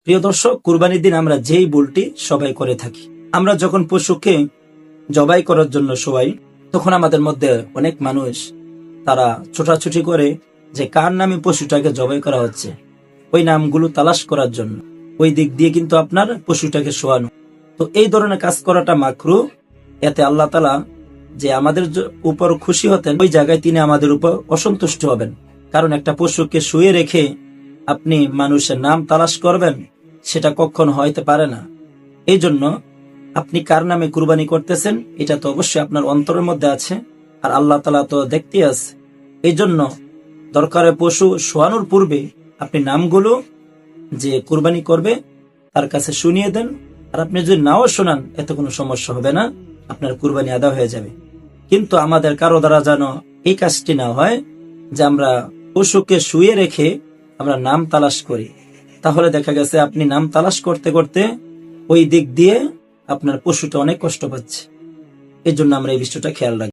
প্রিয় দর্শক, কুরবানির দিন আমরা যেই ভুলটি সবাই করে থাকি, আমরা যখন পশুকে জবাই করার জন্য শোয়াই, তখন আমাদের মধ্যে অনেক মানুষ তারা ছোটাছুটি করে যে কার নামে পশুটাকে জবাই করা হচ্ছে, ওই নামগুলো তালাশ করার জন্য ওই দিক দিয়ে কিন্তু আপনার পশুটাকে শোয়ানো। তো এই ধরনের কাজ করাটা মাকরু। এতে আল্লাহ তাআলা যে আমাদের উপর খুশি হতেন, ওই জায়গায় তিনি আমাদের উপর অসন্তুষ্ট হবেন। কারণ একটা পশুকে শুয়ে রেখে আপনি মানুষের নাম তালাশ করবেন, সেটা কখন হইতে পারে না। এই জন্য আপনি কার নামে কুরবানি করতেছেন এটা তো অবশ্যই আপনার অন্তরের মধ্যে আছে, আর আল্লাহ তাআলা তো দেখতে আছে। এই জন্য দরকারে পশু শোয়ানোর পূর্বে আপনি নামগুলো যে কুরবানি করবে তার কাছে শুনিয়ে দেন। আর আপনি যদি নাও শোনান, এতে কোনো সমস্যা হবে না, আপনার কুরবানি আদা হয়ে যাবে। কিন্তু আমাদের কারো দ্বারা যেন এই কাজটি না হয় যে আমরা পশুকে শুয়ে রেখে আমরা নাম তালাশ করি, তাহলে দেখা গেছে আপনি নাম তালাশ করতে করতে ওই দিক দিয়ে আপনার পশুটা অনেক কষ্ট পাচ্ছে। এই জন্য আমরা এই বিষয়টা খেয়াল রাখি।